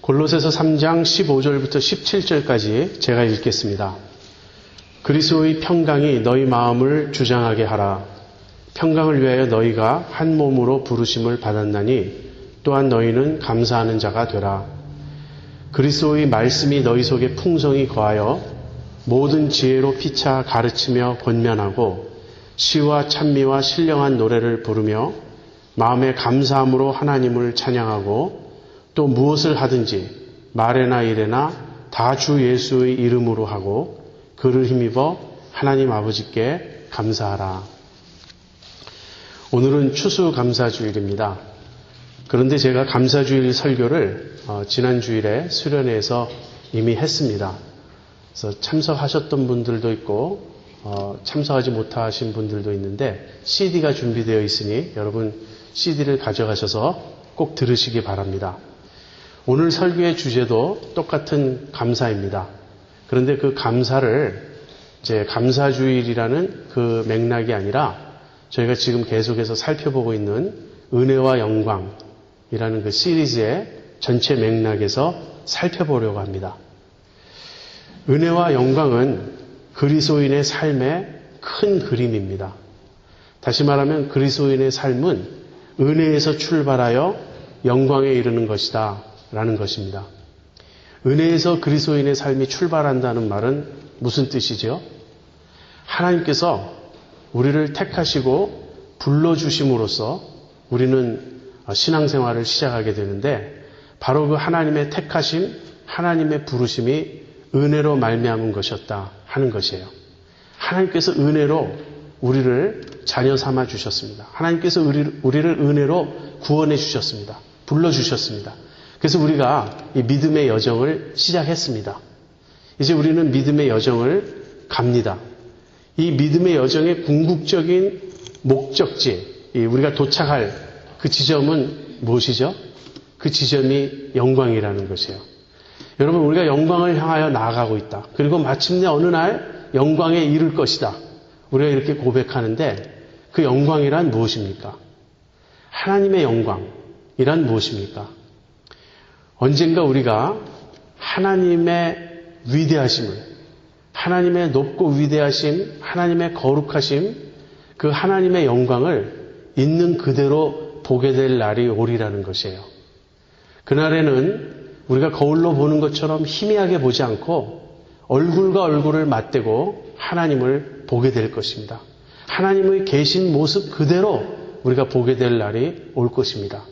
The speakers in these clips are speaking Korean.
골로새서 3장 15절부터 17절까지 제가 읽겠습니다. 그리스도의 평강이 너희 마음을 주장하게 하라. 평강을 위하여 너희가 한 몸으로 부르심을 받았나니 또한 너희는 감사하는 자가 되라. 그리스도의 말씀이 너희 속에 풍성히 거하여 모든 지혜로 피차 가르치며 권면하고 시와 찬미와 신령한 노래를 부르며 마음의 감사함으로 하나님을 찬양하고 또 무엇을 하든지 말에나 일에나 다 주 예수의 이름으로 하고 그를 힘입어 하나님 아버지께 감사하라. 오늘은 추수감사주일입니다. 그런데 제가 감사주일 설교를 지난 주일에 수련회에서 이미 했습니다. 그래서 참석하셨던 분들도 있고 참석하지 못하신 분들도 있는데 CD가 준비되어 있으니 여러분 CD를 가져가셔서 꼭 들으시기 바랍니다. 오늘 설교의 주제도 똑같은 감사입니다. 그런데 그 감사를 이제 감사주일이라는 그 맥락이 아니라 저희가 지금 계속해서 살펴보고 있는 은혜와 영광이라는 그 시리즈의 전체 맥락에서 살펴보려고 합니다. 은혜와 영광은 그리스도인의 삶의 큰 그림입니다. 다시 말하면 그리스도인의 삶은 은혜에서 출발하여 영광에 이르는 것이다 라는 것입니다. 은혜에서 그리스도인의 삶이 출발한다는 말은 무슨 뜻이죠? 하나님께서 우리를 택하시고 불러주심으로써 우리는 신앙생활을 시작하게 되는데 바로 그 하나님의 택하심, 하나님의 부르심이 은혜로 말미암은 것이었다 하는 것이에요. 하나님께서 은혜로 우리를 자녀 삼아 주셨습니다. 하나님께서 우리를 은혜로 구원해 주셨습니다. 불러주셨습니다. 그래서 우리가 이 믿음의 여정을 시작했습니다. 이제 우리는 믿음의 여정을 갑니다. 이 믿음의 여정의 궁극적인 목적지, 우리가 도착할 그 지점은 무엇이죠? 그 지점이 영광이라는 것이에요. 여러분, 우리가 영광을 향하여 나아가고 있다. 그리고 마침내 어느 날 영광에 이를 것이다. 우리가 이렇게 고백하는데 그 영광이란 무엇입니까? 하나님의 영광이란 무엇입니까? 언젠가 우리가 하나님의 위대하심을, 하나님의 높고 위대하심, 하나님의 거룩하심, 그 하나님의 영광을 있는 그대로 보게 될 날이 오리라는 것이에요. 그날에는 우리가 거울로 보는 것처럼 희미하게 보지 않고 얼굴과 얼굴을 맞대고 하나님을 보게 될 것입니다. 하나님의 계신 모습 그대로 우리가 보게 될 날이 올 것입니다.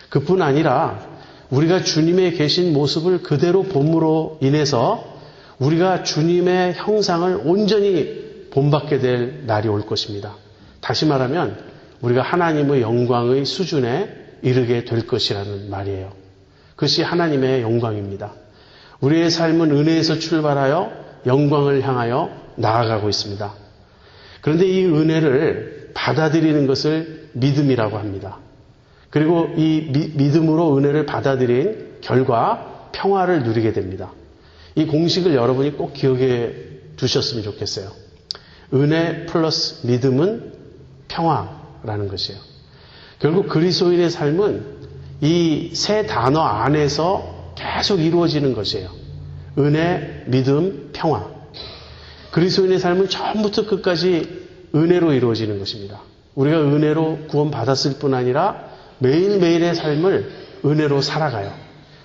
그뿐 아니라 우리가 주님의 계신 모습을 그대로 봄으로 인해서 우리가 주님의 형상을 온전히 본받게 될 날이 올 것입니다. 다시 말하면 우리가 하나님의 영광의 수준에 이르게 될 것이라는 말이에요. 그것이 하나님의 영광입니다. 우리의 삶은 은혜에서 출발하여 영광을 향하여 나아가고 있습니다. 그런데 이 은혜를 받아들이는 것을 믿음이라고 합니다. 그리고 이 믿음으로 은혜를 받아들인 결과 평화를 누리게 됩니다. 이 공식을 여러분이 꼭 기억해 두셨으면 좋겠어요. 은혜 플러스 믿음은 평화라는 것이에요. 결국 그리스도인의 삶은 이 세 단어 안에서 계속 이루어지는 것이에요. 은혜, 믿음, 평화. 그리스도인의 삶은 처음부터 끝까지 은혜로 이루어지는 것입니다. 우리가 은혜로 구원받았을 뿐 아니라 매일매일의 삶을 은혜로 살아가요.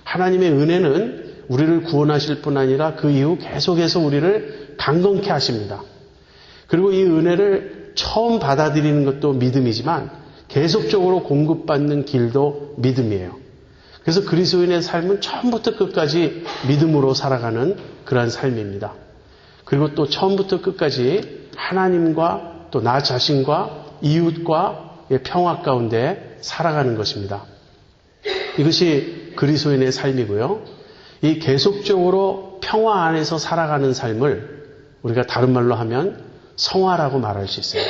하나님의 은혜는 우리를 구원하실 뿐 아니라 그 이후 계속해서 우리를 강건케 하십니다. 그리고 이 은혜를 처음 받아들이는 것도 믿음이지만 계속적으로 공급받는 길도 믿음이에요. 그래서 그리스도인의 삶은 처음부터 끝까지 믿음으로 살아가는 그러한 삶입니다. 그리고 또 처음부터 끝까지 하나님과 또 나 자신과 이웃과의 평화 가운데 살아가는 것입니다. 이것이 그리스도인의 삶이고요. 이 계속적으로 평화 안에서 살아가는 삶을 우리가 다른 말로 하면 성화라고 말할 수 있어요.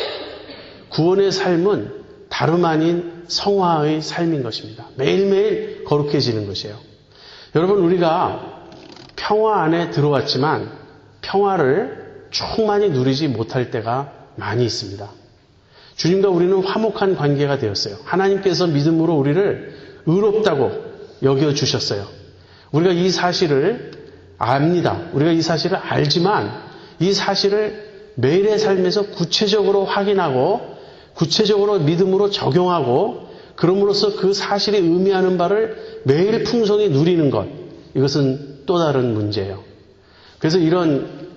구원의 삶은 다름 아닌 성화의 삶인 것입니다. 매일매일 거룩해지는 것이에요. 여러분, 우리가 평화 안에 들어왔지만 평화를 충만히 누리지 못할 때가 많이 있습니다. 주님과 우리는 화목한 관계가 되었어요. 하나님께서 믿음으로 우리를 의롭다고 여겨주셨어요. 우리가 이 사실을 압니다. 우리가 이 사실을 알지만 이 사실을 매일의 삶에서 구체적으로 확인하고 구체적으로 믿음으로 적용하고 그럼으로써 그 사실이 의미하는 바를 매일 풍성히 누리는 것, 이것은 또 다른 문제예요. 그래서 이런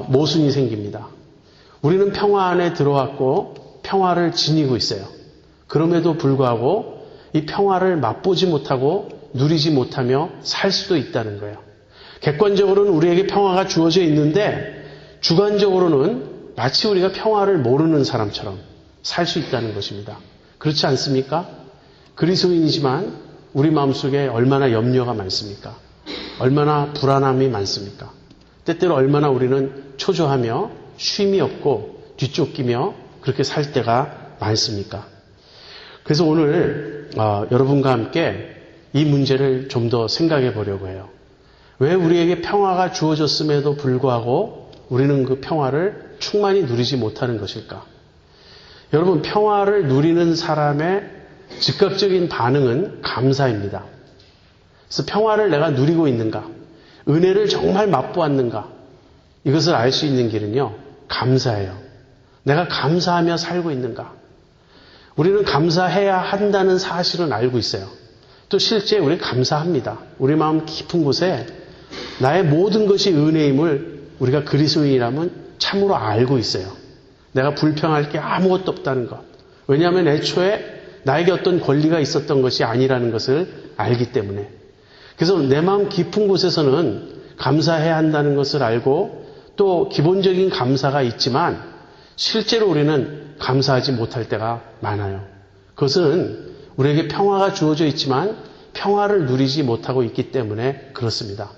모순이 생깁니다. 우리는 평화 안에 들어왔고 평화를 지니고 있어요. 그럼에도 불구하고 이 평화를 맛보지 못하고 누리지 못하며 살 수도 있다는 거예요. 객관적으로는 우리에게 평화가 주어져 있는데 주관적으로는 마치 우리가 평화를 모르는 사람처럼 살 수 있다는 것입니다. 그렇지 않습니까? 그리스도인이지만 우리 마음속에 얼마나 염려가 많습니까? 얼마나 불안함이 많습니까? 때때로 얼마나 우리는 초조하며 쉼이 없고 뒤쫓기며 그렇게 살 때가 많습니까? 그래서 오늘 여러분과 함께 이 문제를 좀 더 생각해 보려고 해요. 왜 우리에게 평화가 주어졌음에도 불구하고 우리는 그 평화를 충만히 누리지 못하는 것일까? 여러분, 평화를 누리는 사람의 즉각적인 반응은 감사입니다. 그래서 평화를 내가 누리고 있는가? 은혜를 정말 맛보았는가? 이것을 알 수 있는 길은요, 감사예요. 내가 감사하며 살고 있는가? 우리는 감사해야 한다는 사실은 알고 있어요. 또 실제 우리 감사합니다. 우리 마음 깊은 곳에 나의 모든 것이 은혜임을 우리가 그리스도인이라면 참으로 알고 있어요. 내가 불평할 게 아무것도 없다는 것. 왜냐하면 애초에 나에게 어떤 권리가 있었던 것이 아니라는 것을 알기 때문에. 그래서 내 마음 깊은 곳에서는 감사해야 한다는 것을 알고 또 기본적인 감사가 있지만 실제로 우리는 감사하지 못할 때가 많아요. 그것은 우리에게 평화가 주어져 있지만 평화를 누리지 못하고 있기 때문에 그렇습니다.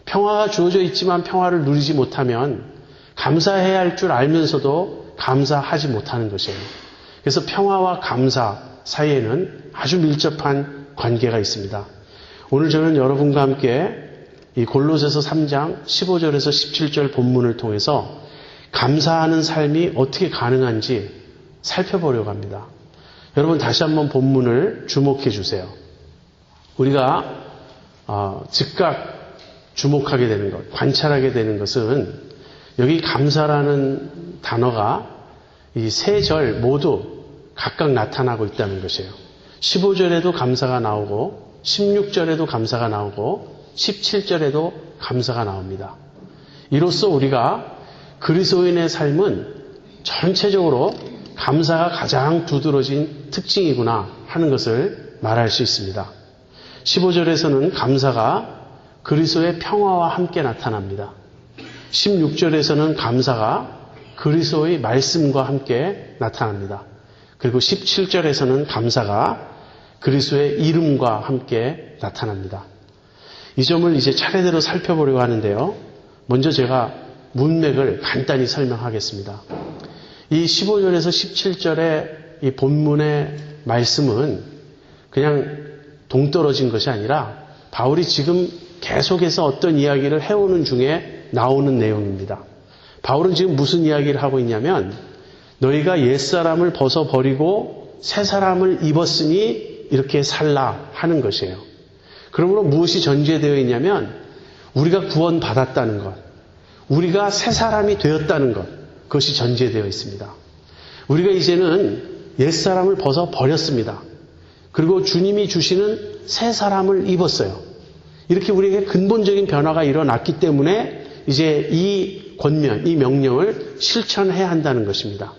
평화가 주어져 있지만 평화를 누리지 못하면 감사해야 할 줄 알면서도 감사하지 못하는 것이에요. 그래서 평화와 감사 사이에는 아주 밀접한 관계가 있습니다. 오늘 저는 여러분과 함께 이 골로새서 3장 15절에서 17절 본문을 통해서 감사하는 삶이 어떻게 가능한지 살펴보려고 합니다. 여러분 다시 한번 본문을 주목해 주세요. 우리가 즉각 주목하게 되는 것, 관찰하게 되는 것은 여기 감사라는 단어가 이 세 절 모두 각각 나타나고 있다는 것이에요. 15절에도 감사가 나오고 16절에도 감사가 나오고 17절에도 감사가 나옵니다. 이로써 우리가 그리스도인의 삶은 전체적으로 감사가 가장 두드러진 특징이구나 하는 것을 말할 수 있습니다. 15절에서는 감사가 그리스도의 평화와 함께 나타납니다. 16절에서는 감사가 그리스도의 말씀과 함께 나타납니다. 그리고 17절에서는 감사가 그리스도의 이름과 함께 나타납니다. 이 점을 이제 차례대로 살펴보려고 하는데요. 먼저 제가 문맥을 간단히 설명하겠습니다. 이 15절에서 17절의 이 본문의 말씀은 그냥 동떨어진 것이 아니라 바울이 지금 계속해서 어떤 이야기를 해오는 중에 나오는 내용입니다. 바울은 지금 무슨 이야기를 하고 있냐면 너희가 옛사람을 벗어버리고 새사람을 입었으니 이렇게 살라 하는 것이에요. 그러므로 무엇이 전제되어 있냐면 우리가 구원받았다는 것, 우리가 새사람이 되었다는 것, 그것이 전제되어 있습니다. 우리가 이제는 옛사람을 벗어버렸습니다. 그리고 주님이 주시는 새사람을 입었어요. 이렇게 우리에게 근본적인 변화가 일어났기 때문에 이제 이 권면, 이 명령을 실천해야 한다는 것입니다.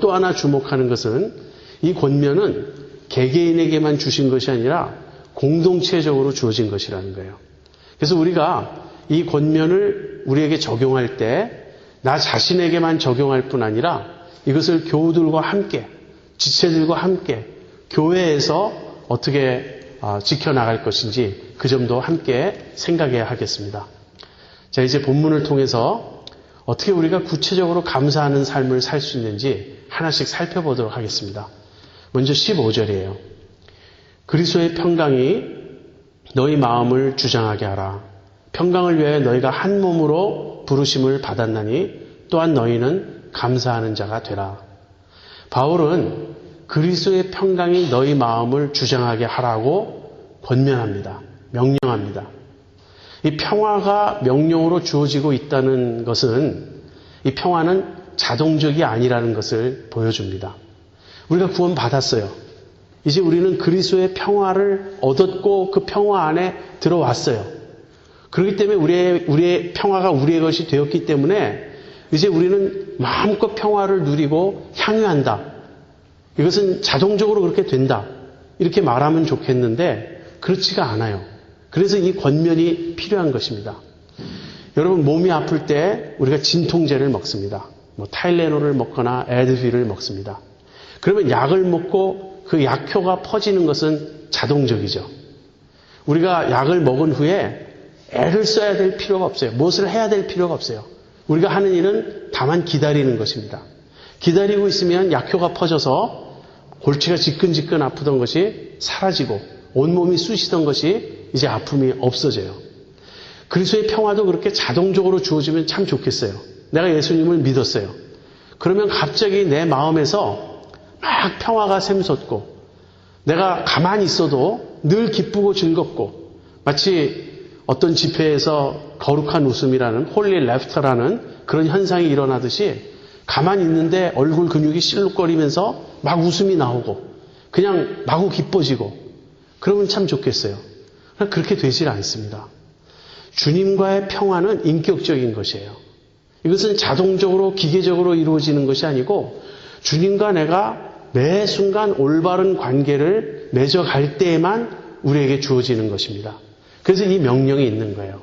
또 하나 주목하는 것은 이 권면은 개개인에게만 주신 것이 아니라 공동체적으로 주어진 것이라는 거예요. 그래서 우리가 이 권면을 우리에게 적용할 때 나 자신에게만 적용할 뿐 아니라 이것을 교우들과 함께, 지체들과 함께 교회에서 어떻게 지켜나갈 것인지 그 점도 함께 생각해야 하겠습니다. 자, 이제 본문을 통해서 어떻게 우리가 구체적으로 감사하는 삶을 살 수 있는지 하나씩 살펴보도록 하겠습니다. 먼저 15절이에요. 그리스도의 평강이 너희 마음을 주장하게 하라. 평강을 위하여 너희가 한 몸으로 부르심을 받았나니 또한 너희는 감사하는 자가 되라. 바울은 그리스도의 평강이 너희 마음을 주장하게 하라고 권면합니다. 명령합니다. 이 평화가 명령으로 주어지고 있다는 것은 이 평화는 자동적이 아니라는 것을 보여줍니다. 우리가 구원 받았어요. 이제 우리는 그리스도의 평화를 얻었고 그 평화 안에 들어왔어요. 그렇기 때문에 우리의 평화가 우리의 것이 되었기 때문에 이제 우리는 마음껏 평화를 누리고 향유한다. 이것은 자동적으로 그렇게 된다. 이렇게 말하면 좋겠는데 그렇지가 않아요. 그래서 이 권면이 필요한 것입니다. 여러분 몸이 아플 때 우리가 진통제를 먹습니다. 타일레놀을 먹거나 애드빌을 먹습니다. 그러면 약을 먹고 그 약효가 퍼지는 것은 자동적이죠. 우리가 약을 먹은 후에 애를 써야 될 필요가 없어요. 무엇을 해야 될 필요가 없어요. 우리가 하는 일은 다만 기다리는 것입니다. 기다리고 있으면 약효가 퍼져서 골치가 지끈지끈 아프던 것이 사라지고 온몸이 쑤시던 것이 이제 아픔이 없어져요. 그리스도의 평화도 그렇게 자동적으로 주어지면 참 좋겠어요. 내가 예수님을 믿었어요. 그러면 갑자기 내 마음에서 막 평화가 샘솟고 내가 가만히 있어도 늘 기쁘고 즐겁고 마치 어떤 집회에서 거룩한 웃음이라는 홀리 레프터라는 그런 현상이 일어나듯이 가만히 있는데 얼굴 근육이 실룩거리면서 막 웃음이 나오고 그냥 마구 기뻐지고 그러면 참 좋겠어요. 그러나 그렇게 되질 않습니다. 주님과의 평화는 인격적인 것이에요. 이것은 자동적으로 기계적으로 이루어지는 것이 아니고 주님과 내가 매 순간 올바른 관계를 맺어갈 때에만 우리에게 주어지는 것입니다. 그래서 이 명령이 있는 거예요.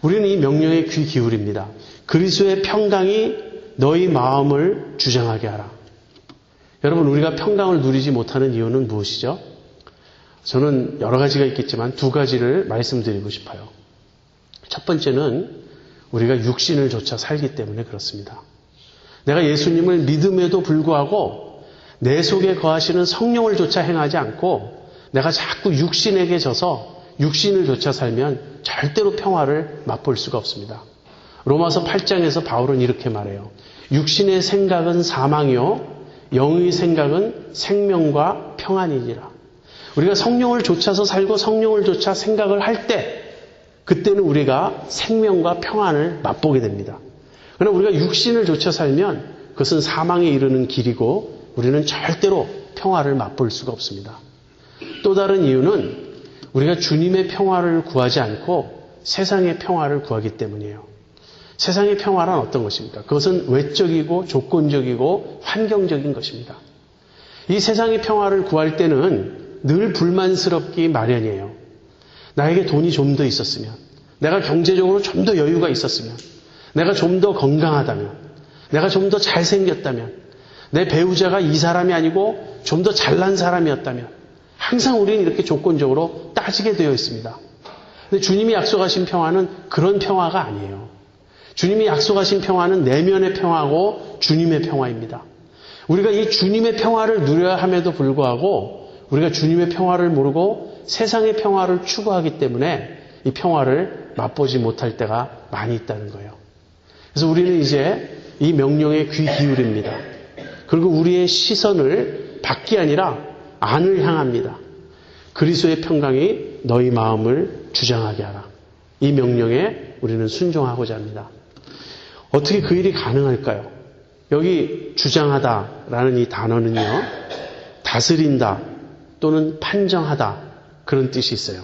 우리는 이 명령에 귀 기울입니다. 그리스도의 평강이 너희 마음을 주장하게 하라. 여러분 우리가 평강을 누리지 못하는 이유는 무엇이죠? 저는 여러 가지가 있겠지만 두 가지를 말씀드리고 싶어요. 첫 번째는 우리가 육신을 조차 살기 때문에 그렇습니다. 내가 예수님을 믿음에도 불구하고 내 속에 거하시는 성령을 조차 행하지 않고 내가 자꾸 육신에게 져서 육신을 조차 살면 절대로 평화를 맛볼 수가 없습니다. 로마서 8장에서 바울은 이렇게 말해요. 육신의 생각은 사망이요 영의 생각은 생명과 평안이니라. 우리가 성령을 좇아서 살고 성령을 좇아 생각을 할 때 그때는 우리가 생명과 평안을 맛보게 됩니다. 그러나 우리가 육신을 좇아 살면 그것은 사망에 이르는 길이고 우리는 절대로 평화를 맛볼 수가 없습니다. 또 다른 이유는 우리가 주님의 평화를 구하지 않고 세상의 평화를 구하기 때문이에요. 세상의 평화란 어떤 것입니까? 그것은 외적이고 조건적이고 환경적인 것입니다. 이 세상의 평화를 구할 때는 늘 불만스럽기 마련이에요. 나에게 돈이 좀 더 있었으면, 내가 경제적으로 좀 더 여유가 있었으면, 내가 좀 더 건강하다면, 내가 좀 더 잘생겼다면, 내 배우자가 이 사람이 아니고 좀 더 잘난 사람이었다면 항상 우리는 이렇게 조건적으로 따지게 되어 있습니다. 근데 주님이 약속하신 평화는 그런 평화가 아니에요. 주님이 약속하신 평화는 내면의 평화고 주님의 평화입니다. 우리가 이 주님의 평화를 누려야 함에도 불구하고 우리가 주님의 평화를 모르고 세상의 평화를 추구하기 때문에 이 평화를 맛보지 못할 때가 많이 있다는 거예요. 그래서 우리는 이제 이 명령에 귀 기울입니다. 그리고 우리의 시선을 밖이 아니라 안을 향합니다. 그리스도의 평강이 너희 마음을 주장하게 하라. 이 명령에 우리는 순종하고자 합니다. 어떻게 그 일이 가능할까요? 여기 주장하다라는 이 단어는요. 다스린다 또는 판정하다 그런 뜻이 있어요.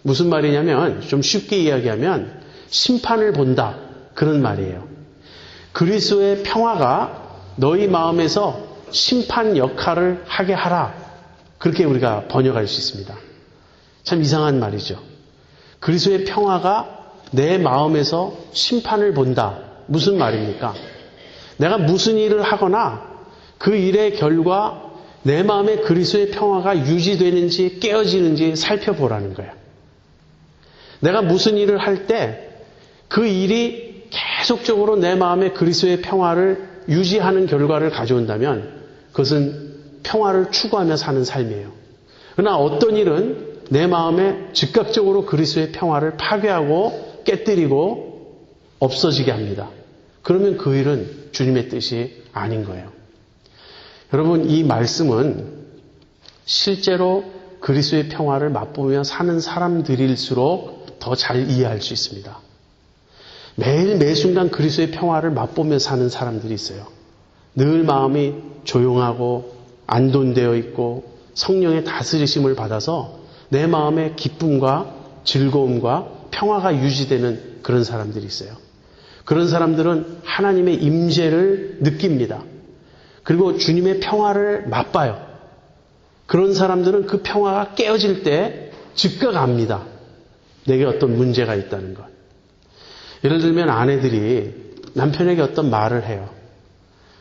무슨 말이냐면 좀 쉽게 이야기하면 심판을 본다 그런 말이에요. 그리스도의 평화가 너희 마음에서 심판 역할을 하게 하라. 그렇게 우리가 번역할 수 있습니다. 참 이상한 말이죠. 그리스도의 평화가 내 마음에서 심판을 본다. 무슨 말입니까? 내가 무슨 일을 하거나 그 일의 결과 내 마음에 그리스도의 평화가 유지되는지 깨어지는지 살펴보라는 거예요. 내가 무슨 일을 할 때 그 일이 계속적으로 내 마음에 그리스도의 평화를 유지하는 결과를 가져온다면 그것은 평화를 추구하며 사는 삶이에요. 그러나 어떤 일은 내 마음에 즉각적으로 그리스도의 평화를 파괴하고 깨뜨리고 없어지게 합니다. 그러면 그 일은 주님의 뜻이 아닌 거예요. 여러분 이 말씀은 실제로 그리스도의 평화를 맛보며 사는 사람들일수록 더 잘 이해할 수 있습니다. 매일 매순간 그리스도의 평화를 맛보며 사는 사람들이 있어요. 늘 마음이 조용하고 안돈되어 있고 성령의 다스리심을 받아서 내 마음의 기쁨과 즐거움과 평화가 유지되는 그런 사람들이 있어요. 그런 사람들은 하나님의 임재를 느낍니다. 그리고 주님의 평화를 맛봐요. 그런 사람들은 그 평화가 깨어질 때 즉각 압니다. 내게 어떤 문제가 있다는 것. 예를 들면 아내들이 남편에게 어떤 말을 해요.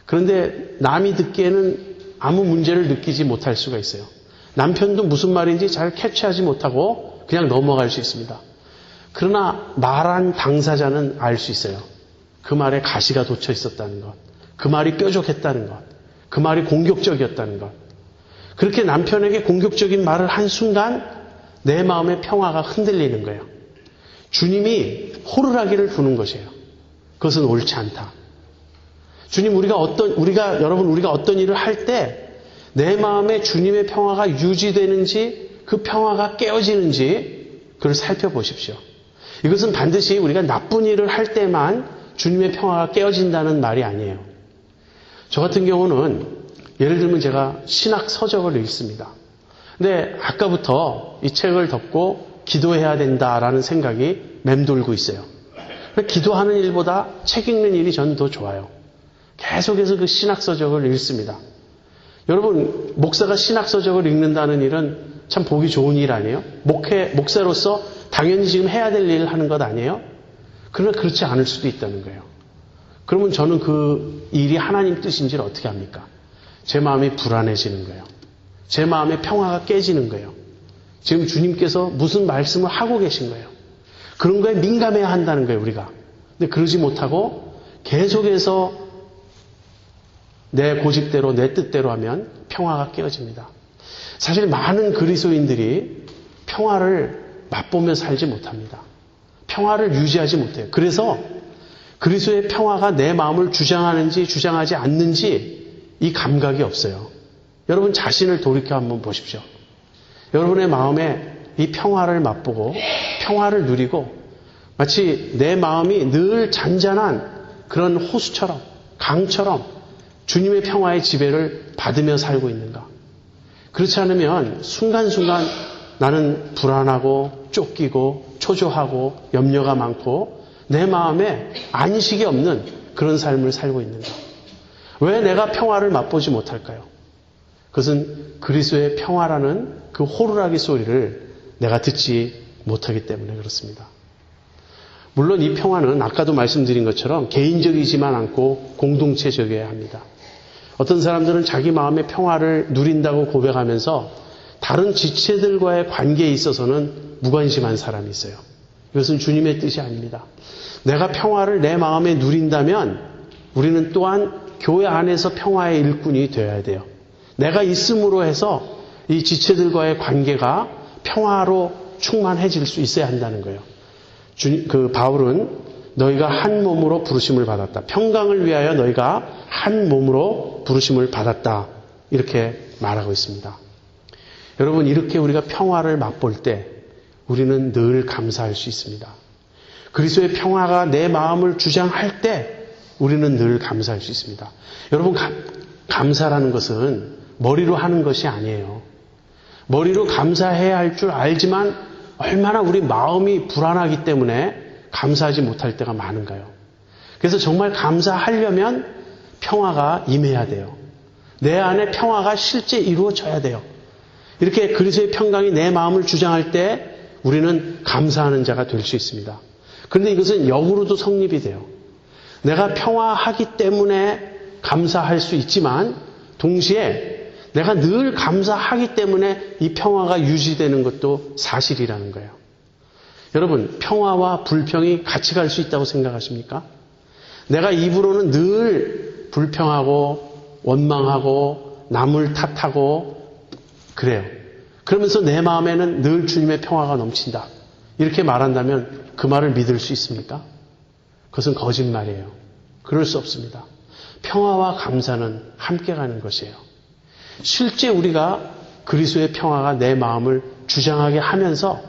그런데 남이 듣기에는 아무 문제를 느끼지 못할 수가 있어요. 남편도 무슨 말인지 잘 캐치하지 못하고 그냥 넘어갈 수 있습니다. 그러나 말한 당사자는 알 수 있어요. 그 말에 가시가 돋쳐 있었다는 것. 그 말이 뾰족했다는 것. 그 말이 공격적이었다는 것. 그렇게 남편에게 공격적인 말을 한 순간 내 마음의 평화가 흔들리는 거예요. 주님이 호루라기를 부는 것이에요. 그것은 옳지 않다. 주님, 우리가 어떤 일을 할 때 내 마음에 주님의 평화가 유지되는지 그 평화가 깨어지는지 그걸 살펴보십시오. 이것은 반드시 우리가 나쁜 일을 할 때만 주님의 평화가 깨어진다는 말이 아니에요. 저 같은 경우는 예를 들면 제가 신학 서적을 읽습니다. 근데 아까부터 이 책을 덮고 기도해야 된다라는 생각이 맴돌고 있어요. 기도하는 일보다 책 읽는 일이 저는 더 좋아요. 계속해서 그 신학 서적을 읽습니다. 여러분, 목사가 신학 서적을 읽는다는 일은 참 보기 좋은 일 아니에요? 목사로서 당연히 지금 해야 될 일을 하는 것 아니에요? 그러나 그렇지 않을 수도 있다는 거예요. 그러면 저는 그 일이 하나님 뜻인지를 어떻게 합니까? 제 마음이 불안해지는 거예요. 제 마음의 평화가 깨지는 거예요. 지금 주님께서 무슨 말씀을 하고 계신 거예요. 그런 거에 민감해야 한다는 거예요, 우리가. 근데 그러지 못하고 계속해서 내 고집대로, 내 뜻대로 하면 평화가 깨어집니다. 사실 많은 그리스도인들이 평화를 맛보며 살지 못합니다. 평화를 유지하지 못해요. 그래서 그리스도의 평화가 내 마음을 주장하는지 주장하지 않는지 이 감각이 없어요. 여러분 자신을 돌이켜 한번 보십시오. 여러분의 마음에 이 평화를 맛보고 평화를 누리고 마치 내 마음이 늘 잔잔한 그런 호수처럼 강처럼 주님의 평화의 지배를 받으며 살고 있는가? 그렇지 않으면 순간순간 나는 불안하고 쫓기고 초조하고 염려가 많고 내 마음에 안식이 없는 그런 삶을 살고 있는가? 왜 내가 평화를 맛보지 못할까요? 그것은 그리스도의 평화라는 그 호루라기 소리를 내가 듣지 못하기 때문에 그렇습니다. 물론 이 평화는 아까도 말씀드린 것처럼 개인적이지만 않고 공동체적이어야 합니다. 어떤 사람들은 자기 마음의 평화를 누린다고 고백하면서 다른 지체들과의 관계에 있어서는 무관심한 사람이 있어요. 이것은 주님의 뜻이 아닙니다. 내가 평화를 내 마음에 누린다면 우리는 또한 교회 안에서 평화의 일꾼이 되어야 돼요. 내가 있음으로 해서 이 지체들과의 관계가 평화로 충만해질 수 있어야 한다는 거예요. 바울은 너희가 한 몸으로 부르심을 받았다. 평강을 위하여 너희가 한 몸으로 부르심을 받았다. 이렇게 말하고 있습니다. 여러분, 이렇게 우리가 평화를 맛볼 때 우리는 늘 감사할 수 있습니다. 그리스도의 평화가 내 마음을 주장할 때 우리는 늘 감사할 수 있습니다. 여러분, 감사라는 것은 머리로 하는 것이 아니에요. 머리로 감사해야 할 줄 알지만 얼마나 우리 마음이 불안하기 때문에 감사하지 못할 때가 많은가요? 그래서 정말 감사하려면 평화가 임해야 돼요. 내 안에 평화가 실제 이루어져야 돼요. 이렇게 그리스도의 평강이 내 마음을 주장할 때 우리는 감사하는 자가 될 수 있습니다. 그런데 이것은 역으로도 성립이 돼요. 내가 평화하기 때문에 감사할 수 있지만 동시에 내가 늘 감사하기 때문에 이 평화가 유지되는 것도 사실이라는 거예요. 여러분, 평화와 불평이 같이 갈 수 있다고 생각하십니까? 내가 입으로는 늘 불평하고 원망하고 남을 탓하고 그래요. 그러면서 내 마음에는 늘 주님의 평화가 넘친다. 이렇게 말한다면 그 말을 믿을 수 있습니까? 그것은 거짓말이에요. 그럴 수 없습니다. 평화와 감사는 함께 가는 것이에요. 실제 우리가 그리스도의 평화가 내 마음을 주장하게 하면서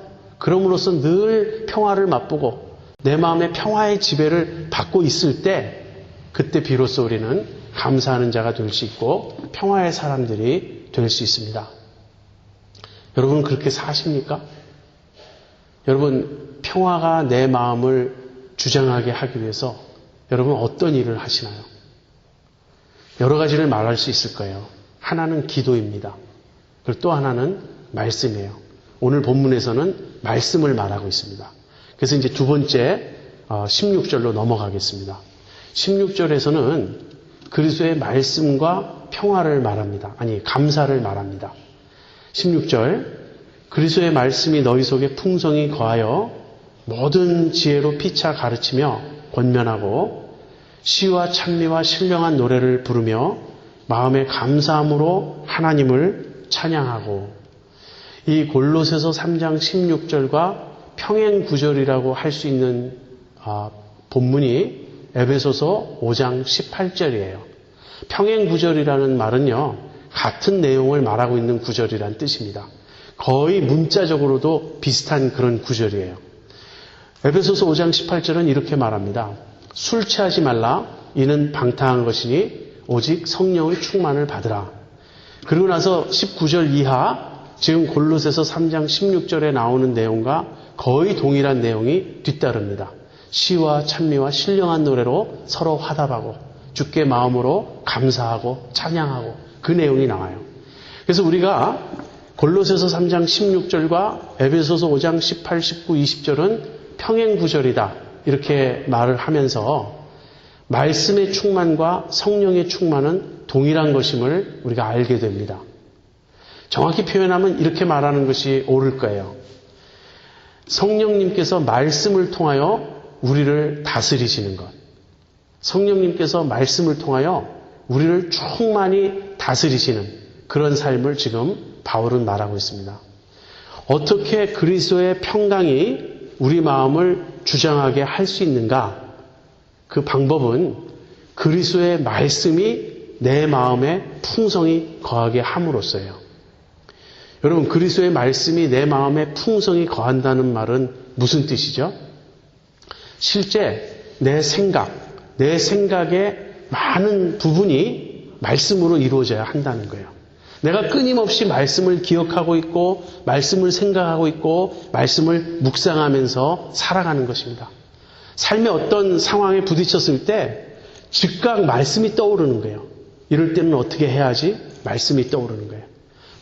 그럼으로써 늘 평화를 맛보고 내 마음의 평화의 지배를 받고 있을 때 그때 비로소 우리는 감사하는 자가 될 수 있고 평화의 사람들이 될 수 있습니다. 여러분 그렇게 사십니까? 여러분 평화가 내 마음을 주장하게 하기 위해서 여러분 어떤 일을 하시나요? 여러 가지를 말할 수 있을 거예요. 하나는 기도입니다. 그리고 또 하나는 말씀이에요. 오늘 본문에서는 말씀을 말하고 있습니다. 그래서 이제 두 번째 16절로 넘어가겠습니다. 16절에서는 그리스도의 말씀과 평화를 말합니다. 아니 감사를 말합니다. 16절 그리스도의 말씀이 너희 속에 풍성히 거하여 모든 지혜로 피차 가르치며 권면하고 시와 찬미와 신령한 노래를 부르며 마음의 감사함으로 하나님을 찬양하고 이 골로새서 3장 16절과 평행 구절이라고 할 수 있는 본문이 에베소서 5장 18절이에요. 평행 구절이라는 말은요. 같은 내용을 말하고 있는 구절이란 뜻입니다. 거의 문자적으로도 비슷한 그런 구절이에요. 에베소서 5장 18절은 이렇게 말합니다. 술 취하지 말라. 이는 방탕한 것이니 오직 성령의 충만을 받으라. 그리고 나서 19절 이하 지금 골로새서 3장 16절에 나오는 내용과 거의 동일한 내용이 뒤따릅니다. 시와 찬미와 신령한 노래로 서로 화답하고 주께 마음으로 감사하고 찬양하고 그 내용이 나와요. 그래서 우리가 골로새서 3장 16절과 에베소서 5장 18, 19, 20절은 평행 구절이다 이렇게 말을 하면서 말씀의 충만과 성령의 충만은 동일한 것임을 우리가 알게 됩니다. 정확히 표현하면 이렇게 말하는 것이 옳을 거예요. 성령님께서 말씀을 통하여 우리를 다스리시는 것. 성령님께서 말씀을 통하여 우리를 충만히 다스리시는 그런 삶을 지금 바울은 말하고 있습니다. 어떻게 그리스도의 평강이 우리 마음을 주장하게 할 수 있는가? 그 방법은 그리스도의 말씀이 내 마음에 풍성히 거하게 함으로써요. 여러분 그리스도의 말씀이 내 마음에 풍성히 거한다는 말은 무슨 뜻이죠? 실제 내 생각의 많은 부분이 말씀으로 이루어져야 한다는 거예요. 내가 끊임없이 말씀을 기억하고 있고 말씀을 생각하고 있고 말씀을 묵상하면서 살아가는 것입니다. 삶의 어떤 상황에 부딪혔을 때 즉각 말씀이 떠오르는 거예요. 이럴 때는 어떻게 해야지? 말씀이 떠오르는 거예요.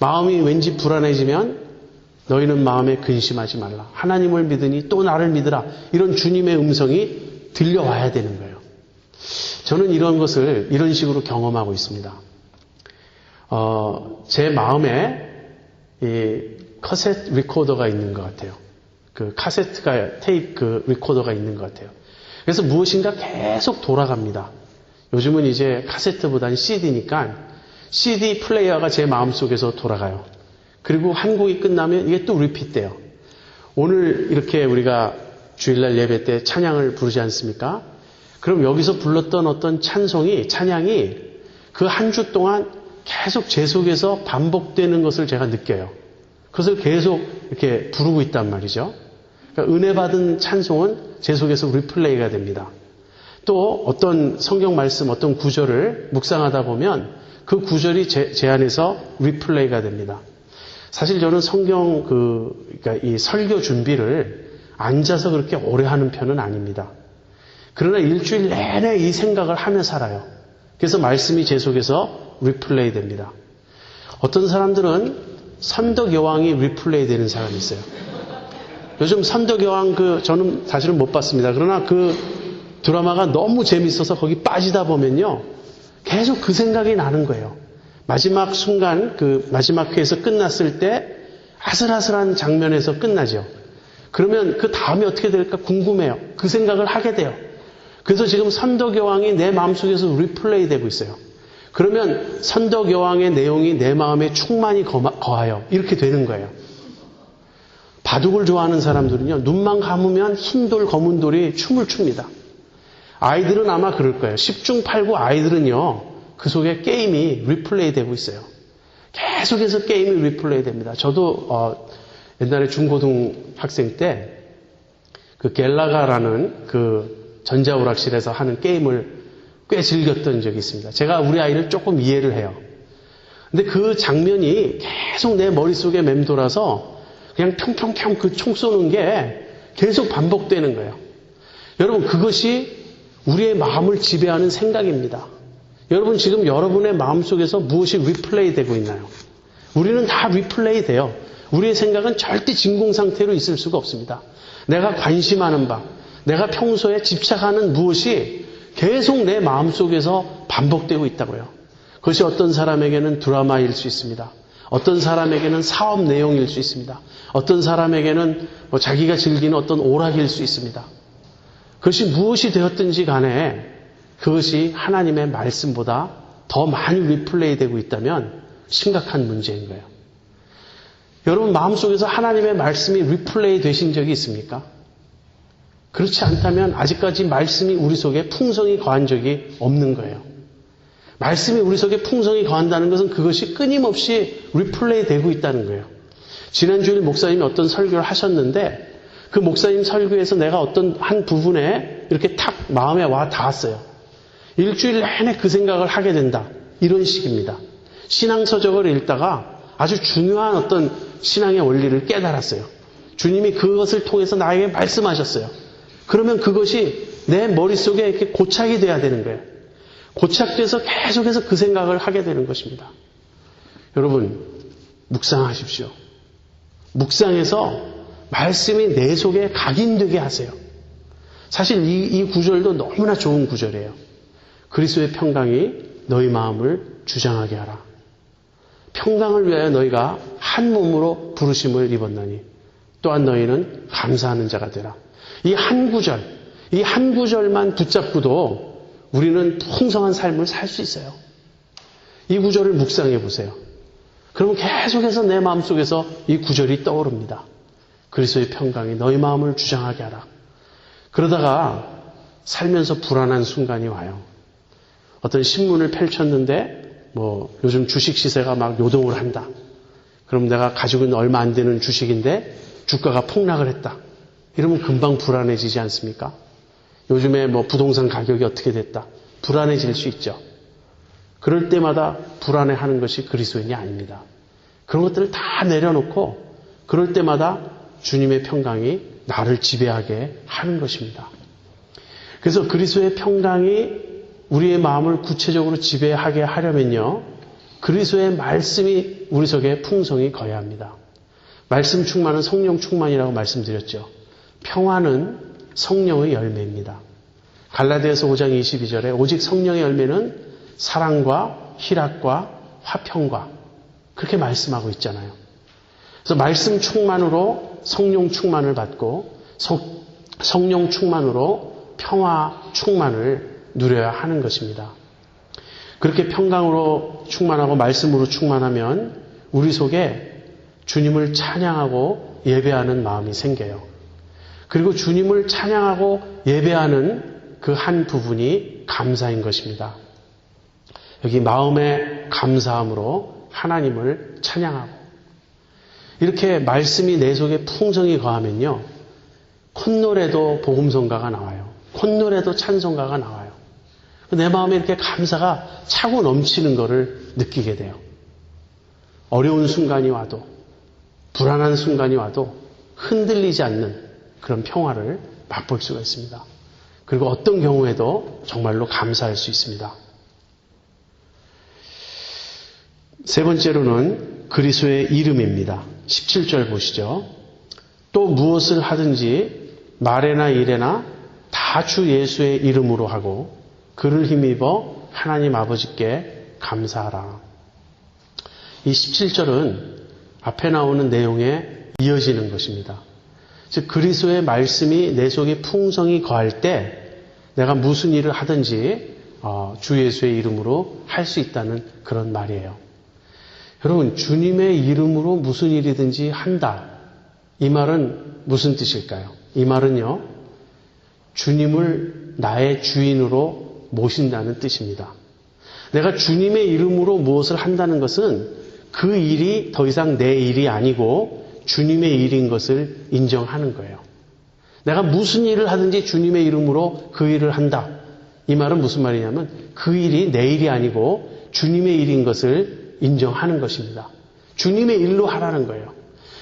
마음이 왠지 불안해지면 너희는 마음에 근심하지 말라. 하나님을 믿으니 또 나를 믿으라. 이런 주님의 음성이 들려와야 되는 거예요. 저는 이런 것을 이런 식으로 경험하고 있습니다. 제 마음에 이 카세트 리코더가 있는 것 같아요. 그 카세트가 테이프 그 리코더가 있는 것 같아요. 그래서 무엇인가 계속 돌아갑니다. 요즘은 이제 카세트보다는 CD니까 CD 플레이어가 제 마음속에서 돌아가요. 그리고 한 곡이 끝나면 이게 또 리핏돼요. 오늘 이렇게 우리가 주일날 예배 때 찬양을 부르지 않습니까? 그럼 여기서 불렀던 어떤 찬양이 그 한 주 동안 계속 제 속에서 반복되는 것을 제가 느껴요. 그것을 계속 이렇게 부르고 있단 말이죠. 그러니까 은혜 받은 찬송은 제 속에서 리플레이가 됩니다. 또 어떤 성경 말씀, 어떤 구절을 묵상하다 보면 그 구절이 제 안에서 리플레이가 됩니다. 사실 저는 성경 그러니까 이 설교 준비를 앉아서 그렇게 오래 하는 편은 아닙니다. 그러나 일주일 내내 이 생각을 하며 살아요. 그래서 말씀이 제 속에서 리플레이 됩니다. 어떤 사람들은 선덕여왕이 리플레이 되는 사람이 있어요. 요즘 선덕여왕 저는 사실은 못 봤습니다. 그러나 그 드라마가 너무 재밌어서 거기 빠지다 보면요. 계속 그 생각이 나는 거예요. 마지막 순간 마지막 회에서 끝났을 때 아슬아슬한 장면에서 끝나죠. 그러면 그 다음에 어떻게 될까 궁금해요. 그 생각을 하게 돼요. 그래서 지금 선덕여왕이 내 마음속에서 리플레이 되고 있어요. 그러면 선덕여왕의 내용이 내 마음에 충만히 거하여 이렇게 되는 거예요. 바둑을 좋아하는 사람들은요. 눈만 감으면 흰 돌, 검은 돌이 춤을 춥니다. 아이들은 아마 그럴 거예요. 10중 8구 아이들은요. 그 속에 게임이 리플레이 되고 있어요. 계속해서 게임이 리플레이 됩니다. 저도 옛날에 중고등학생 때 그 겔라가라는 그 전자오락실에서 하는 게임을 꽤 즐겼던 적이 있습니다. 제가 우리 아이를 조금 이해를 해요. 근데 그 장면이 계속 내 머릿속에 맴돌아서 그냥 평평평 그 총 쏘는 게 계속 반복되는 거예요. 여러분, 그것이 우리의 마음을 지배하는 생각입니다. 여러분, 지금 여러분의 마음속에서 무엇이 리플레이 되고 있나요? 우리는 다 리플레이 돼요. 우리의 생각은 절대 진공 상태로 있을 수가 없습니다. 내가 관심하는 바, 내가 평소에 집착하는 무엇이 계속 내 마음속에서 반복되고 있다고요. 그것이 어떤 사람에게는 드라마일 수 있습니다. 어떤 사람에게는 사업 내용일 수 있습니다. 어떤 사람에게는 자기가 즐기는 어떤 오락일 수 있습니다. 그것이 무엇이 되었든지 간에 그것이 하나님의 말씀보다 더 많이 리플레이 되고 있다면 심각한 문제인 거예요. 여러분 마음속에서 하나님의 말씀이 리플레이 되신 적이 있습니까? 그렇지 않다면 아직까지 말씀이 우리 속에 풍성히 거한 적이 없는 거예요. 말씀이 우리 속에 풍성히 거한다는 것은 그것이 끊임없이 리플레이 되고 있다는 거예요. 지난주일 목사님이 어떤 설교를 하셨는데 그 목사님 설교에서 내가 어떤 한 부분에 이렇게 탁 마음에 와 닿았어요. 일주일 내내 그 생각을 하게 된다. 이런 식입니다. 신앙서적을 읽다가 아주 중요한 어떤 신앙의 원리를 깨달았어요. 주님이 그것을 통해서 나에게 말씀하셨어요. 그러면 그것이 내 머릿속에 이렇게 고착이 돼야 되는 거예요. 고착돼서 계속해서 그 생각을 하게 되는 것입니다. 여러분, 묵상하십시오. 묵상해서 말씀이 내 속에 각인되게 하세요. 사실 이 구절도 너무나 좋은 구절이에요. 그리스도의 평강이 너희 마음을 주장하게 하라. 평강을 위하여 너희가 한 몸으로 부르심을 입었나니 또한 너희는 감사하는 자가 되라. 이 한 구절만 붙잡고도 우리는 풍성한 삶을 살 수 있어요. 이 구절을 묵상해 보세요. 그러면 계속해서 내 마음속에서 이 구절이 떠오릅니다. 그리스도의 평강이 너희 마음을 주장하게 하라. 그러다가 살면서 불안한 순간이 와요. 어떤 신문을 펼쳤는데 요즘 주식 시세가 막 요동을 한다. 그럼 내가 가지고 있는 얼마 안 되는 주식인데 주가가 폭락을 했다. 이러면 금방 불안해지지 않습니까? 요즘에 부동산 가격이 어떻게 됐다. 불안해질 수 있죠. 그럴 때마다 불안해하는 것이 그리스도인이 아닙니다. 그런 것들을 다 내려놓고 그럴 때마다 주님의 평강이 나를 지배하게 하는 것입니다. 그래서 그리스도의 평강이 우리의 마음을 구체적으로 지배하게 하려면요. 그리스도의 말씀이 우리 속에 풍성히 거해야 합니다. 말씀 충만은 성령 충만이라고 말씀드렸죠. 평화는 성령의 열매입니다. 갈라디아서 5장 22절에 오직 성령의 열매는 사랑과 희락과 화평과 그렇게 말씀하고 있잖아요. 그래서 말씀 충만으로 성령 충만을 받고 성령 충만으로 평화 충만을 누려야 하는 것입니다. 그렇게 평강으로 충만하고 말씀으로 충만하면 우리 속에 주님을 찬양하고 예배하는 마음이 생겨요. 그리고 주님을 찬양하고 예배하는 그 한 부분이 감사인 것입니다. 여기 마음의 감사함으로 하나님을 찬양하고 이렇게 말씀이 내 속에 풍성히 거하면요. 콧노래도 복음성가가 나와요. 콧노래도 찬송가가 나와요. 내 마음에 이렇게 감사가 차고 넘치는 것을 느끼게 돼요. 어려운 순간이 와도 불안한 순간이 와도 흔들리지 않는 그런 평화를 맛볼 수가 있습니다. 그리고 어떤 경우에도 정말로 감사할 수 있습니다. 세 번째로는 그리스도의 이름입니다. 17절 보시죠. 또 무엇을 하든지 말에나 일에나 다 주 예수의 이름으로 하고 그를 힘입어 하나님 아버지께 감사하라. 이 17절은 앞에 나오는 내용에 이어지는 것입니다. 즉 그리스도의 말씀이 내 속에 풍성히 거할 때 내가 무슨 일을 하든지 주 예수의 이름으로 할 수 있다는 그런 말이에요. 여러분, 주님의 이름으로 무슨 일이든지 한다. 이 말은 무슨 뜻일까요? 이 말은요, 주님을 나의 주인으로 모신다는 뜻입니다. 내가 주님의 이름으로 무엇을 한다는 것은 그 일이 더 이상 내 일이 아니고 주님의 일인 것을 인정하는 거예요. 내가 무슨 일을 하든지 주님의 이름으로 그 일을 한다. 이 말은 무슨 말이냐면 그 일이 내 일이 아니고 주님의 일인 것을 인정하는 것입니다. 주님의 일로 하라는 거예요.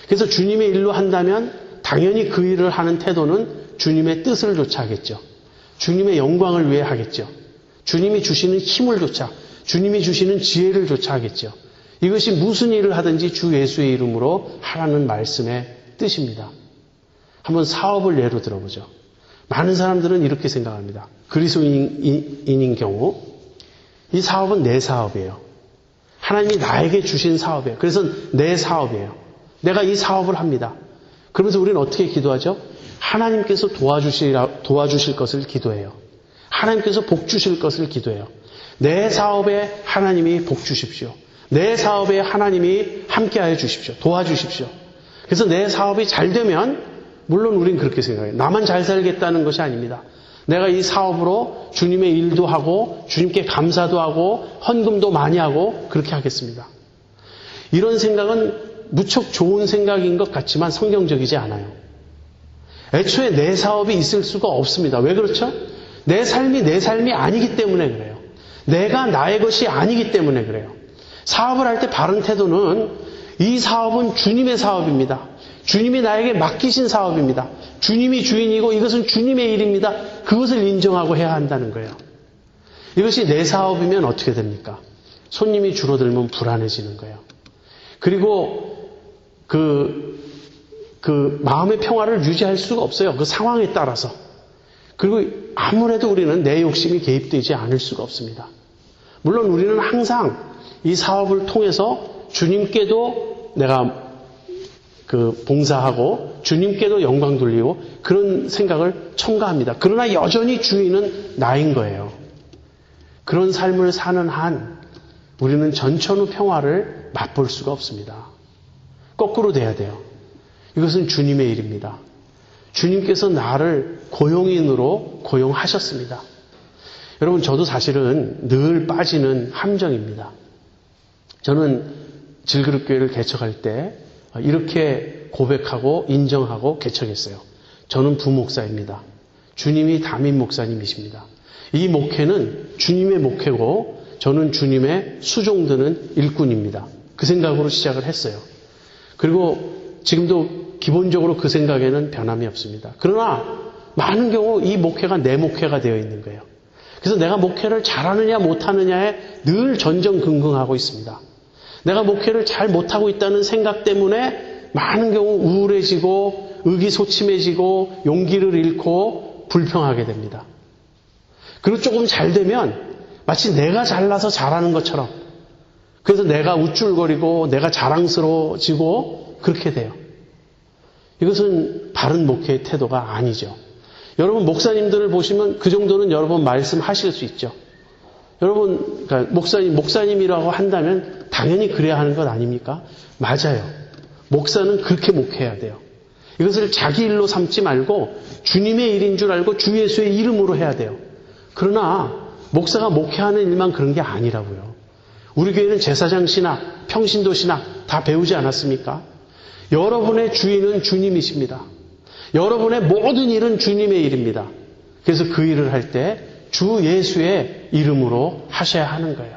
그래서 주님의 일로 한다면 당연히 그 일을 하는 태도는 주님의 뜻을 좇아 하겠죠. 주님의 영광을 위해 하겠죠. 주님이 주시는 힘을 좇아, 주님이 주시는 지혜를 좇아 하겠죠. 이것이 무슨 일을 하든지 주 예수의 이름으로 하라는 말씀의 뜻입니다. 한번 사업을 예로 들어보죠. 많은 사람들은 이렇게 생각합니다. 그리스도인인 경우 이 사업은 내 사업이에요. 하나님이 나에게 주신 사업이에요. 그래서 내 사업이에요. 내가 이 사업을 합니다. 그러면서 우리는 어떻게 기도하죠? 하나님께서 도와주실 것을 기도해요. 하나님께서 복 주실 것을 기도해요. 내 사업에 하나님이 복 주십시오. 내 사업에 하나님이 함께하여 주십시오. 도와주십시오. 그래서 내 사업이 잘 되면 물론 우리는 그렇게 생각해요. 나만 잘 살겠다는 것이 아닙니다. 내가 이 사업으로 주님의 일도 하고 주님께 감사도 하고 헌금도 많이 하고 그렇게 하겠습니다. 이런 생각은 무척 좋은 생각인 것 같지만 성경적이지 않아요. 애초에 내 사업이 있을 수가 없습니다. 왜 그렇죠? 내 삶이 내 삶이 아니기 때문에 그래요. 내가 나의 것이 아니기 때문에 그래요. 사업을 할 때 바른 태도는 이 사업은 주님의 사업입니다. 주님이 나에게 맡기신 사업입니다. 주님이 주인이고 이것은 주님의 일입니다. 그것을 인정하고 해야 한다는 거예요. 이것이 내 사업이면 어떻게 됩니까? 손님이 줄어들면 불안해지는 거예요. 그리고 그 마음의 평화를 유지할 수가 없어요. 그 상황에 따라서. 그리고 아무래도 우리는 내 욕심이 개입되지 않을 수가 없습니다. 물론 우리는 항상 이 사업을 통해서 주님께도 내가 봉사하고 주님께도 영광 돌리고 그런 생각을 첨가합니다. 그러나 여전히 주인은 나인 거예요. 그런 삶을 사는 한 우리는 전천후 평화를 맛볼 수가 없습니다. 거꾸로 돼야 돼요. 이것은 주님의 일입니다. 주님께서 나를 고용인으로 고용하셨습니다. 여러분, 저도 사실은 늘 빠지는 함정입니다. 저는 질그릇교회를 개척할 때 이렇게 고백하고 인정하고 개척했어요. 저는 부목사입니다. 주님이 담임 목사님이십니다. 이 목회는 주님의 목회고 저는 주님의 수종드는 일꾼입니다. 그 생각으로 시작을 했어요. 그리고 지금도 기본적으로 그 생각에는 변함이 없습니다. 그러나 많은 경우 이 목회가 내 목회가 되어 있는 거예요. 그래서 내가 목회를 잘하느냐 못하느냐에 늘 전전긍긍하고 있습니다. 내가 목회를 잘 못하고 있다는 생각 때문에 많은 경우 우울해지고 의기소침해지고 용기를 잃고 불평하게 됩니다. 그리고 조금 잘 되면 마치 내가 잘나서 잘하는 것처럼 그래서 내가 우쭐거리고 내가 자랑스러워지고 그렇게 돼요. 이것은 바른 목회의 태도가 아니죠. 여러분 목사님들을 보시면 그 정도는 여러 번 말씀하실 수 있죠. 여러분 그러니까 목사님이라고 한다면 당연히 그래야 하는 것 아닙니까? 맞아요. 목사는 그렇게 목회해야 돼요. 이것을 자기 일로 삼지 말고 주님의 일인 줄 알고 주 예수의 이름으로 해야 돼요. 그러나 목사가 목회하는 일만 그런 게 아니라고요. 우리 교회는 제사장 신학, 평신도 신학 다 배우지 않았습니까? 여러분의 주인은 주님이십니다. 여러분의 모든 일은 주님의 일입니다. 그래서 그 일을 할 때 주 예수의 이름으로 하셔야 하는 거예요.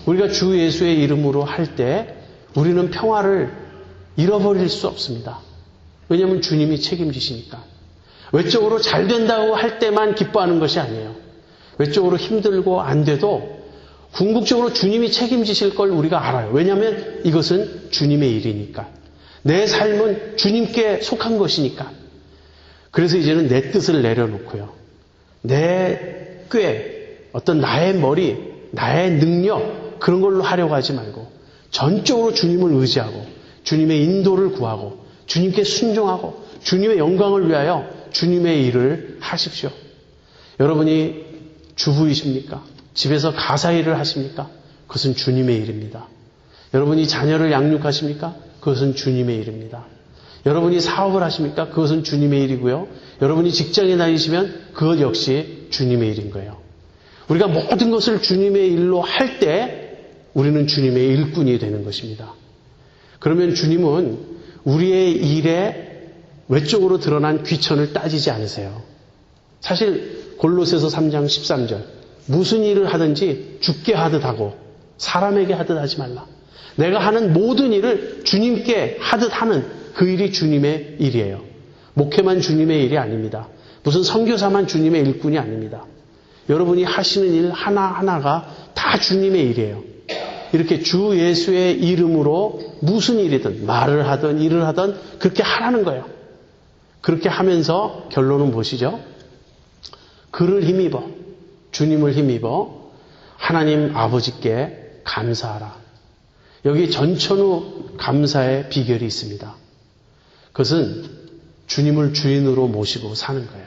우리가 주 예수의 이름으로 할 때 우리는 평화를 잃어버릴 수 없습니다. 왜냐하면 주님이 책임지시니까. 외적으로 잘 된다고 할 때만 기뻐하는 것이 아니에요. 외적으로 힘들고 안 돼도 궁극적으로 주님이 책임지실 걸 우리가 알아요. 왜냐하면 이것은 주님의 일이니까. 내 삶은 주님께 속한 것이니까. 그래서 이제는 내 뜻을 내려놓고요. 내 꾀, 어떤 나의 머리, 나의 능력 그런 걸로 하려고 하지 말고 전적으로 주님을 의지하고 주님의 인도를 구하고 주님께 순종하고 주님의 영광을 위하여 주님의 일을 하십시오. 여러분이 주부이십니까? 집에서 가사 일을 하십니까? 그것은 주님의 일입니다. 여러분이 자녀를 양육하십니까? 그것은 주님의 일입니다. 여러분이 사업을 하십니까? 그것은 주님의 일이고요. 여러분이 직장에 다니시면 그것 역시 주님의 일인 거예요. 우리가 모든 것을 주님의 일로 할 때 우리는 주님의 일꾼이 되는 것입니다. 그러면 주님은 우리의 일에 외적으로 드러난 귀천을 따지지 않으세요. 사실 골로새서 3장 13절 무슨 일을 하든지 주께 하듯 하고 사람에게 하듯 하지 말라. 내가 하는 모든 일을 주님께 하듯 하는 그 일이 주님의 일이에요. 목회만 주님의 일이 아닙니다. 무슨 선교사만 주님의 일꾼이 아닙니다. 여러분이 하시는 일 하나하나가 다 주님의 일이에요. 이렇게 주 예수의 이름으로 무슨 일이든 말을 하든 일을 하든 그렇게 하라는 거예요. 그렇게 하면서 결론은 무엇이죠? 그를 힘입어, 주님을 힘입어 하나님 아버지께 감사하라. 여기 전천후 감사의 비결이 있습니다. 그것은 주님을 주인으로 모시고 사는 거예요.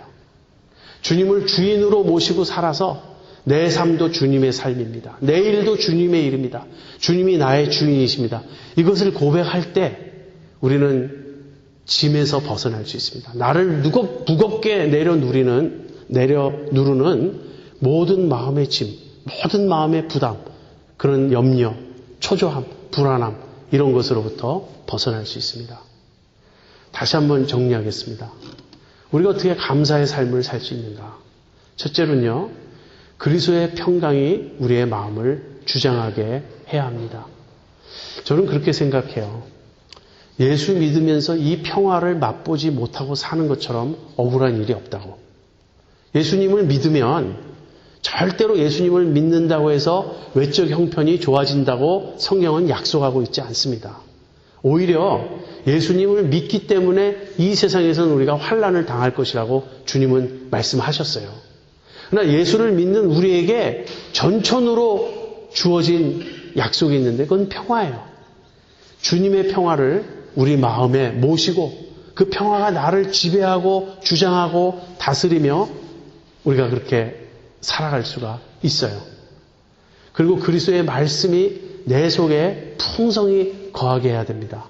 주님을 주인으로 모시고 살아서 내 삶도 주님의 삶입니다. 내 일도 주님의 일입니다. 주님이 나의 주인이십니다. 이것을 고백할 때 우리는 짐에서 벗어날 수 있습니다. 나를 무겁게 내려 누르는 모든 마음의 짐, 모든 마음의 부담, 그런 염려, 초조함, 불안함 이런 것으로부터 벗어날 수 있습니다. 다시 한번 정리하겠습니다. 우리가 어떻게 감사의 삶을 살 수 있는가? 첫째로는요, 그리스도의 평강이 우리의 마음을 주장하게 해야 합니다. 저는 그렇게 생각해요. 예수 믿으면서 이 평화를 맛보지 못하고 사는 것처럼 억울한 일이 없다고. 예수님을 믿으면 절대로 예수님을 믿는다고 해서 외적 형편이 좋아진다고 성경은 약속하고 있지 않습니다. 오히려 예수님을 믿기 때문에 이 세상에서는 우리가 환난을 당할 것이라고 주님은 말씀하셨어요. 그러나 예수를 믿는 우리에게 전천후로 주어진 약속이 있는데 그건 평화예요. 주님의 평화를 우리 마음에 모시고 그 평화가 나를 지배하고 주장하고 다스리며 우리가 그렇게 살아갈 수가 있어요. 그리고 그리스도의 말씀이 내 속에 풍성히 거하게 해야 됩니다.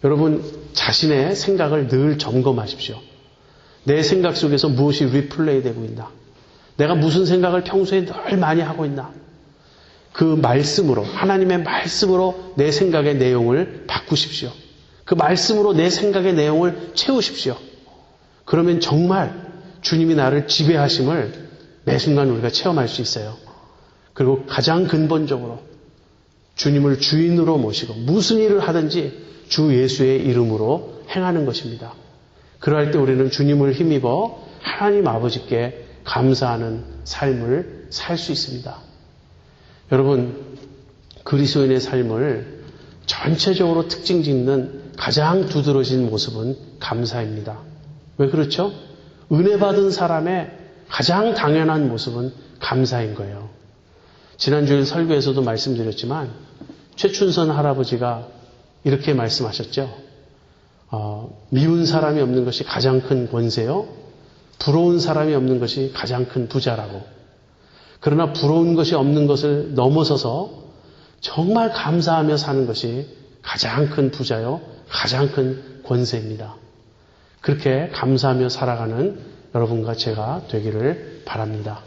여러분 자신의 생각을 늘 점검하십시오. 내 생각 속에서 무엇이 리플레이 되고 있나? 내가 무슨 생각을 평소에 늘 많이 하고 있나? 그 말씀으로, 하나님의 말씀으로 내 생각의 내용을 바꾸십시오. 그 말씀으로 내 생각의 내용을 채우십시오. 그러면 정말 주님이 나를 지배하심을 매 순간 우리가 체험할 수 있어요. 그리고 가장 근본적으로 주님을 주인으로 모시고 무슨 일을 하든지 주 예수의 이름으로 행하는 것입니다. 그러할 때 우리는 주님을 힘입어 하나님 아버지께 감사하는 삶을 살 수 있습니다. 여러분, 그리스도인의 삶을 전체적으로 특징 짓는 가장 두드러진 모습은 감사입니다. 왜 그렇죠? 은혜 받은 사람의 가장 당연한 모습은 감사인 거예요. 지난주일 설교에서도 말씀드렸지만 최춘선 할아버지가 이렇게 말씀하셨죠. 미운 사람이 없는 것이 가장 큰 권세요. 부러운 사람이 없는 것이 가장 큰 부자라고. 그러나 부러운 것이 없는 것을 넘어서서 정말 감사하며 사는 것이 가장 큰 부자요, 가장 큰 권세입니다. 그렇게 감사하며 살아가는 여러분과 제가 되기를 바랍니다.